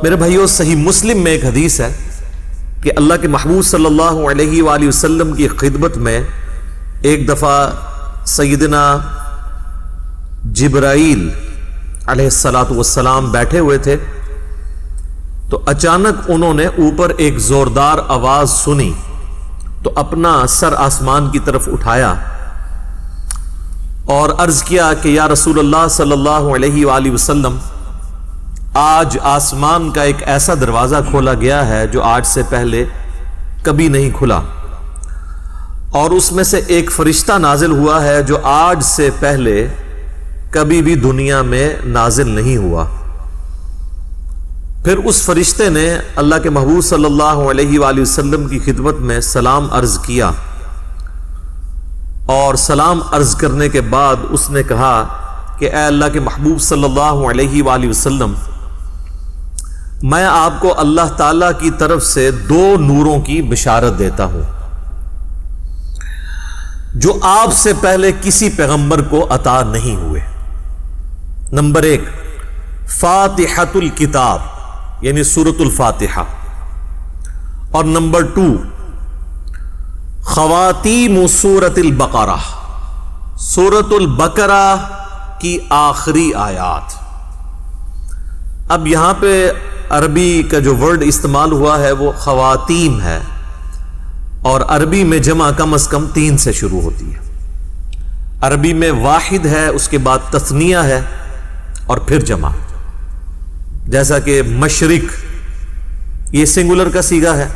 میرے بھائیو، صحیح مسلم میں ایک حدیث ہے کہ اللہ کے محبوب صلی اللہ علیہ وآلہ وسلم کی خدمت میں ایک دفعہ سیدنا جبرائیل علیہ السلام بیٹھے ہوئے تھے، تو اچانک انہوں نے اوپر ایک زوردار آواز سنی تو اپنا سر آسمان کی طرف اٹھایا اور عرض کیا کہ یا رسول اللہ صلی اللہ علیہ وآلہ وسلم، آج آسمان کا ایک ایسا دروازہ کھولا گیا ہے جو آج سے پہلے کبھی نہیں کھلا، اور اس میں سے ایک فرشتہ نازل ہوا ہے جو آج سے پہلے کبھی بھی دنیا میں نازل نہیں ہوا۔ پھر اس فرشتے نے اللہ کے محبوب صلی اللہ علیہ وآلہ وسلم کی خدمت میں سلام عرض کیا، اور سلام عرض کرنے کے بعد اس نے کہا کہ اے اللہ کے محبوب صلی اللہ علیہ وآلہ وسلم، میں آپ کو اللہ تعالیٰ کی طرف سے 2 نوروں کی بشارت دیتا ہوں جو آپ سے پہلے کسی پیغمبر کو عطا نہیں ہوئے۔ نمبر 1، فاتحۃ الکتاب یعنی سورۃ الفاتحہ، اور نمبر 2، خواتیم سورۃ البقرہ، سورۃ البقرہ کی آخری آیات۔ اب یہاں پہ عربی کا جو ورڈ استعمال ہوا ہے وہ خواتیم ہے، اور عربی میں جمع کم از کم 3 سے شروع ہوتی ہے۔ عربی میں واحد ہے، اس کے بعد تثنیہ ہے اور پھر جمع، جیسا کہ مشرق یہ سنگولر کا صیغہ ہے،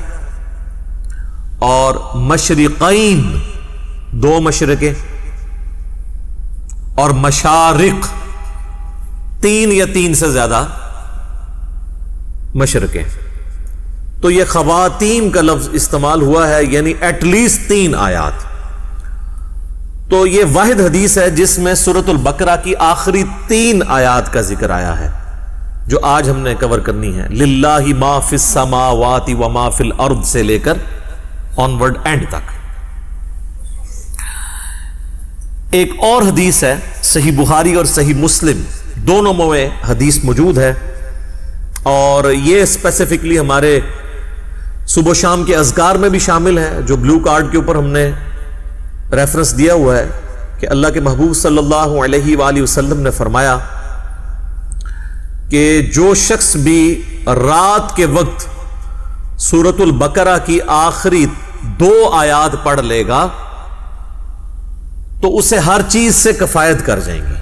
اور مشرقین 2 مشرقیں، اور مشارق 3 یا 3 سے زیادہ مشرقیں۔ تو یہ خواتیم کا لفظ استعمال ہوا ہے، یعنی ایٹ لیسٹ 3 آیات۔ تو یہ واحد حدیث ہے جس میں سورۃ البقرہ کی آخری 3 آیات کا ذکر آیا ہے، جو آج ہم نے کور کرنی ہے، للہ ما فی السماوات و ما فی الارض سے لے کر آنورڈ اینڈ تک۔ ایک اور حدیث ہے، صحیح بخاری اور صحیح مسلم دونوں میں حدیث موجود ہے، اور یہ اسپیسیفکلی ہمارے صبح و شام کے اذکار میں بھی شامل ہے، جو بلو کارڈ کے اوپر ہم نے ریفرنس دیا ہوا ہے کہ اللہ کے محبوب صلی اللہ علیہ وآلہ وسلم نے فرمایا کہ جو شخص بھی رات کے وقت سورۃ البقرہ کی آخری 2 آیات پڑھ لے گا تو اسے ہر چیز سے کفایت کر جائیں گی،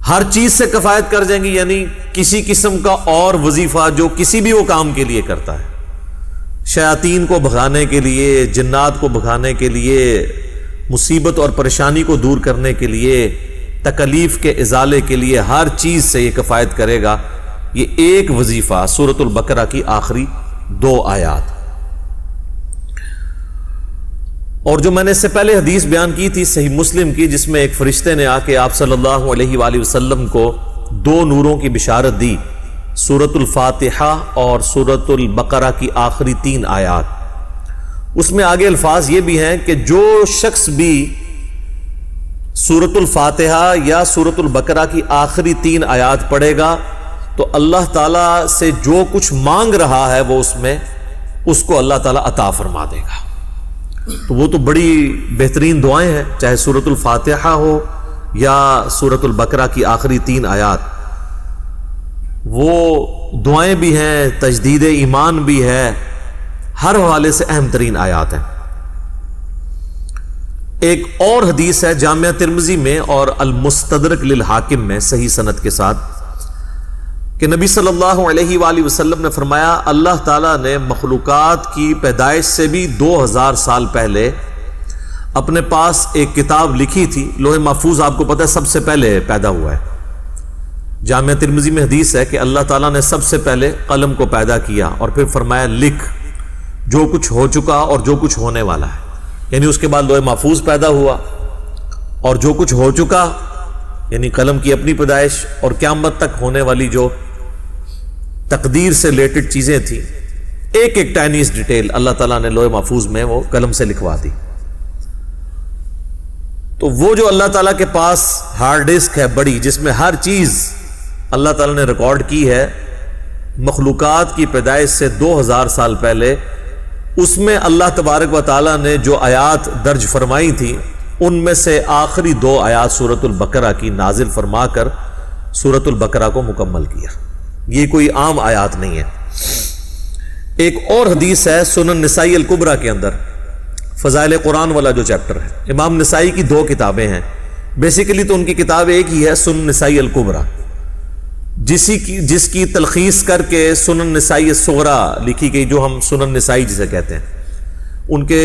ہر چیز سے کفایت کر جائیں گی، یعنی کسی قسم کا اور وظیفہ جو کسی بھی وہ کام کے لیے کرتا ہے، شیاطین کو بھگانے کے لیے، جنات کو بھگانے کے لیے، مصیبت اور پریشانی کو دور کرنے کے لیے، تکلیف کے ازالے کے لیے، ہر چیز سے یہ کفایت کرے گا یہ ایک وظیفہ سورۃ البقرہ کی آخری 2 آیات۔ اور جو میں نے اس سے پہلے حدیث بیان کی تھی صحیح مسلم کی، جس میں ایک فرشتے نے آ کے آپ صلی اللہ علیہ وآلہ وسلم کو 2 نوروں کی بشارت دی، سورۃ الفاتحہ اور سورۃ البقرہ کی آخری 3 آیات۔ اس میں آگے الفاظ یہ بھی ہیں کہ جو شخص بھی سورۃ الفاتحہ یا سورۃ البقرہ کی آخری 3 آیات پڑھے گا تو اللہ تعالیٰ سے جو کچھ مانگ رہا ہے وہ اس کو اللہ تعالیٰ عطا فرما دے گا۔ تو وہ تو بڑی بہترین دعائیں ہیں، چاہے سورۃ الفاتحہ ہو یا سورۃ البقرہ کی آخری 3 آیات، وہ دعائیں بھی ہیں، تجدید ایمان بھی ہے، ہر حوالے سے اہم ترین آیات ہیں۔ ایک اور حدیث ہے جامعہ ترمذی میں اور المستدرک للحاکم میں صحیح سند کے ساتھ کہ نبی صلی اللہ علیہ وآلہ وسلم نے فرمایا، اللہ تعالیٰ نے مخلوقات کی پیدائش سے بھی 2000 سال پہلے اپنے پاس ایک کتاب لکھی تھی۔ لوح محفوظ آپ کو پتہ ہے سب سے پہلے پیدا ہوا ہے۔ جامعہ ترمذی میں حدیث ہے کہ اللہ تعالیٰ نے سب سے پہلے قلم کو پیدا کیا اور پھر فرمایا لکھ جو کچھ ہو چکا اور جو کچھ ہونے والا ہے، یعنی اس کے بعد لوح محفوظ پیدا ہوا، اور جو کچھ ہو چکا یعنی قلم کی اپنی پیدائش، اور قیامت تک ہونے والی جو تقدیر سے ریلیٹڈ چیزیں تھیں، ایک ایک ٹائنیز ڈیٹیل اللہ تعالیٰ نے لوح محفوظ میں وہ قلم سے لکھوا دی۔ تو وہ جو اللہ تعالیٰ کے پاس ہارڈ ڈسک ہے بڑی، جس میں ہر چیز اللہ تعالیٰ نے ریکارڈ کی ہے مخلوقات کی پیدائش سے 2000 سال پہلے، اس میں اللہ تبارک و تعالیٰ نے جو آیات درج فرمائی تھی ان میں سے آخری 2 آیات سورۃ البقرہ کی نازل فرما کر سورۃ البقرہ کو مکمل کیا۔ یہ کوئی عام آیات نہیں ہے۔ ایک اور حدیث ہے سنن نسائی الکبریٰ کے اندر، فضائل قرآن والا جو چیپٹر ہے، امام نسائی کی 2 کتابیں ہیں، بیسیکلی تو ان کی کتاب ایک ہی ہے، سنن نسائی الکبریٰ، جس کی تلخیص کر کے سنن نسائی الصغریٰ لکھی گئی، جو ہم سنن نسائی جسے کہتے ہیں۔ ان کے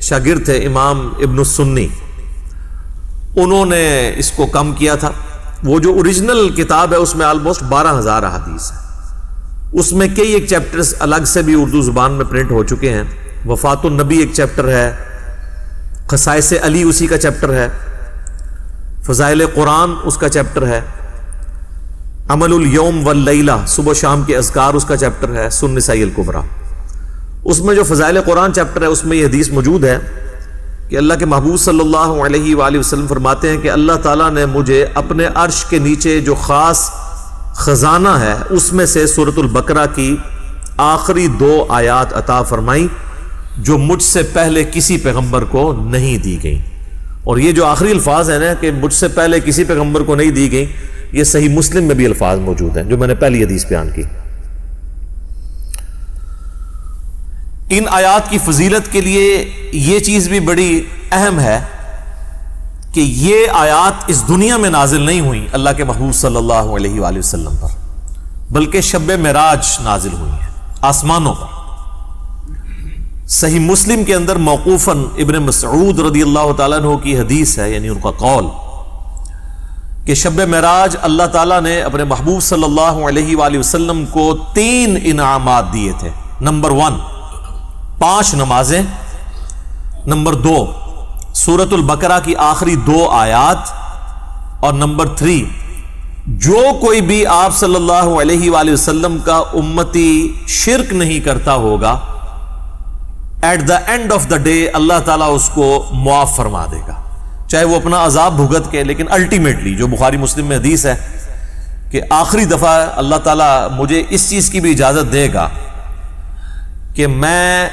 شاگرد تھے امام ابن السنی، انہوں نے اس کو کم کیا تھا۔ وہ جو اوریجنل کتاب ہے اس میں آلموسٹ 12,000 احادیث ہیں، اس میں کئی ایک چیپٹرز الگ سے بھی اردو زبان میں پرنٹ ہو چکے ہیں۔ وفات النبی ایک چیپٹر ہے، خصائص علی اسی کا چیپٹر ہے، فضائل قرآن اس کا چیپٹر ہے، عمل الیوم واللیلہ صبح و شام کے اذکار اس کا چیپٹر ہے، سنن نسائی الکبریٰ۔ اس میں جو فضائل قرآن چیپٹر ہے اس میں یہ حدیث موجود ہے کہ اللہ کے محبوب صلی اللہ علیہ وآلہ وسلم فرماتے ہیں کہ اللہ تعالیٰ نے مجھے اپنے عرش کے نیچے جو خاص خزانہ ہے اس میں سے سورۃ البقرہ کی آخری 2 آیات عطا فرمائی جو مجھ سے پہلے کسی پیغمبر کو نہیں دی گئی۔ اور یہ جو آخری الفاظ ہیں نا کہ مجھ سے پہلے کسی پیغمبر کو نہیں دی گئی، یہ صحیح مسلم میں بھی الفاظ موجود ہیں جو میں نے پہلی حدیث بیان کی۔ ان آیات کی فضیلت کے لیے یہ چیز بھی بڑی اہم ہے کہ یہ آیات اس دنیا میں نازل نہیں ہوئی اللہ کے محبوب صلی اللہ علیہ وآلہ وسلم پر، بلکہ شب معراج نازل ہوئی ہیں آسمانوں پر۔ صحیح مسلم کے اندر موقوفاً ابن مسعود رضی اللہ تعالیٰ عنہ کی حدیث ہے، یعنی ان کا قول کہ شب معراج اللہ تعالیٰ نے اپنے محبوب صلی اللہ علیہ وآلہ وسلم کو 3 انعامات دیے تھے۔ نمبر 1 5 نمازیں، نمبر 2 سورۃ البقرہ کی آخری 2 آیات، اور نمبر 3 جو کوئی بھی آپ صلی اللہ علیہ وآلہ وسلم کا امتی شرک نہیں کرتا ہوگا، at the end of the day اللہ تعالیٰ اس کو معاف فرما دے گا، چاہے وہ اپنا عذاب بھگت کے، لیکن الٹیمیٹلی جو بخاری مسلم میں حدیث ہے کہ آخری دفعہ اللہ تعالیٰ مجھے اس چیز کی بھی اجازت دے گا کہ میں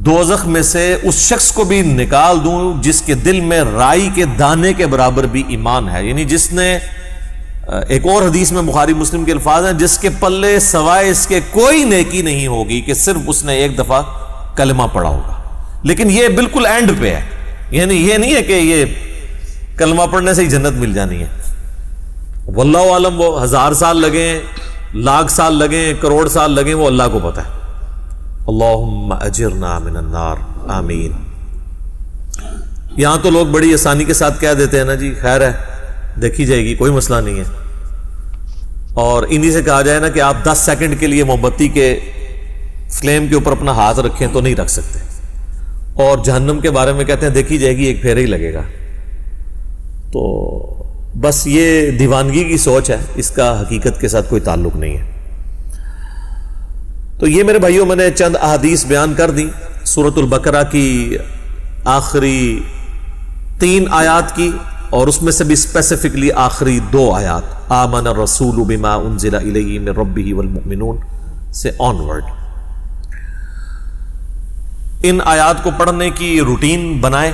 دوزخ میں سے اس شخص کو بھی نکال دوں جس کے دل میں رائی کے دانے کے برابر بھی ایمان ہے، یعنی جس نے، ایک اور حدیث میں بخاری مسلم کے الفاظ ہیں، جس کے پلے سوائے اس کے کوئی نیکی نہیں ہوگی کہ صرف اس نے ایک دفعہ کلمہ پڑھا ہوگا۔ لیکن یہ بالکل اینڈ پہ ہے، یعنی یہ نہیں ہے کہ یہ کلمہ پڑھنے سے ہی جنت مل جانی ہے۔ واللہ عالم، وہ 1000 سال لگیں، لاکھ سال لگیں، کروڑ سال لگیں، وہ اللہ کو پتہ ہے۔ اللہم اجرنا من النار، آمین۔ یہاں تو لوگ بڑی آسانی کے ساتھ کہہ دیتے ہیں نا جی خیر ہے دیکھی جائے گی، کوئی مسئلہ نہیں ہے، اور انہی سے کہا جائے نا کہ آپ 10 سیکنڈ کے لیے موم بتی کے فلیم کے اوپر اپنا ہاتھ رکھیں تو نہیں رکھ سکتے، اور جہنم کے بارے میں کہتے ہیں دیکھی جائے گی، ایک پھیرا ہی لگے گا۔ تو بس یہ دیوانگی کی سوچ ہے، اس کا حقیقت کے ساتھ کوئی تعلق نہیں ہے۔ تو یہ میرے بھائیوں میں نے چند احادیث بیان کر دیں سورۃ البقرہ کی آخری 3 آیات کی، اور اس میں سے بھی اسپیسیفکلی آخری 2 آیات آمن الرسول بما انزل الیہ من ربہ والمؤمنون سے آنورڈ۔ ان آیات کو پڑھنے کی روٹین بنائیں،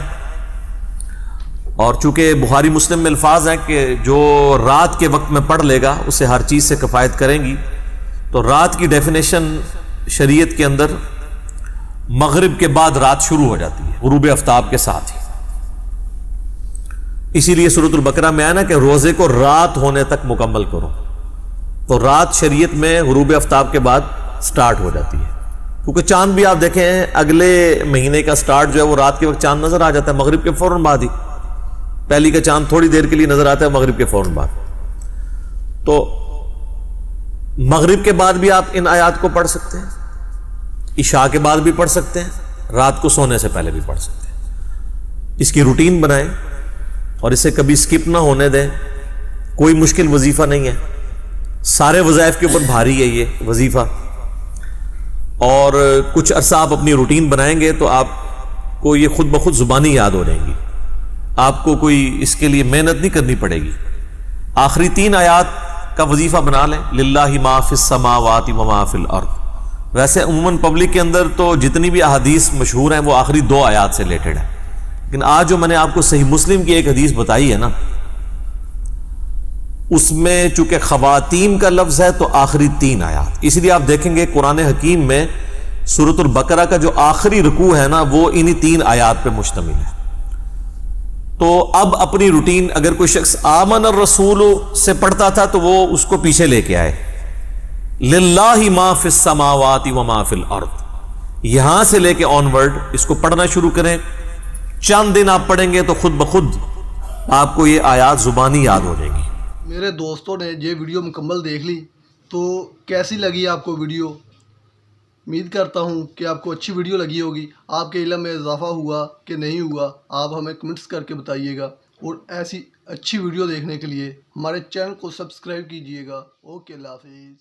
اور چونکہ بخاری مسلم میں الفاظ ہیں کہ جو رات کے وقت میں پڑھ لے گا اسے ہر چیز سے کفایت کریں گی، تو رات کی ڈیفینیشن شریعت کے اندر مغرب کے بعد رات شروع ہو جاتی ہے، غروب آفتاب کے ساتھ ہی۔ اسی لیے سورۃ البقرہ میں آیا نا کہ روزے کو رات ہونے تک مکمل کرو، تو رات شریعت میں غروب آفتاب کے بعد سٹارٹ ہو جاتی ہے، کیونکہ چاند بھی آپ دیکھیں اگلے مہینے کا سٹارٹ جو ہے وہ رات کے وقت چاند نظر آ جاتا ہے، مغرب کے فوراً بعد ہی۔ پہلی کا چاند تھوڑی دیر کے لیے نظر آتا ہے مغرب کے فوراً بعد، تو مغرب کے بعد بھی آپ ان آیات کو پڑھ سکتے ہیں، عشاء کے بعد بھی پڑھ سکتے ہیں، رات کو سونے سے پہلے بھی پڑھ سکتے ہیں۔ اس کی روٹین بنائیں اور اسے کبھی سکپ نہ ہونے دیں، کوئی مشکل وظیفہ نہیں ہے، سارے وظائف کے اوپر بھاری ہے یہ وظیفہ، اور کچھ عرصہ آپ اپنی روٹین بنائیں گے تو آپ کو یہ خود بخود زبانی یاد ہو جائیں گی۔ آپ کو کوئی اس کے لیے محنت نہیں کرنی پڑے گی. آخری 3 آیات کا وظیفہ بنا لیں, للہ ما فی السماوات و ما فی الارض. ویسے عموماً پبلک کے اندر تو جتنی بھی احادیث مشہور ہیں وہ آخری 2 آیات سے ریلیٹڈ ہیں, لیکن آج جو میں نے آپ کو صحیح مسلم کی ایک حدیث بتائی ہے نا, اس میں چونکہ خواتین کا لفظ ہے تو آخری 3 آیات, اس لیے آپ دیکھیں گے قرآن حکیم میں سورۃ البقرہ کا جو آخری رکوع ہے نا وہ انہی 3 آیات پہ مشتمل ہے. تو اب اپنی روٹین اگر کوئی شخص آمن الرسول سے پڑھتا تھا تو وہ اس کو پیچھے لے کے آئے, للہ ما فی السماوات و ما فی الارض, یہاں سے لے کے آن ورڈ اس کو پڑھنا شروع کریں. چند دن آپ پڑھیں گے تو خود بخود آپ کو یہ آیات زبانی یاد ہو جائیں گی. میرے دوستوں نے یہ ویڈیو مکمل دیکھ لی, تو کیسی لگی آپ کو ویڈیو؟ امید کرتا ہوں کہ آپ کو اچھی ویڈیو لگی ہوگی. آپ کے علم میں اضافہ ہوا کہ نہیں ہوا, آپ ہمیں کمنٹس کر کے بتائیے گا. اور ایسی اچھی ویڈیو دیکھنے کے لیے ہمارے چینل کو سبسکرائب کیجیے گا. اوکے, اللہ حافظ.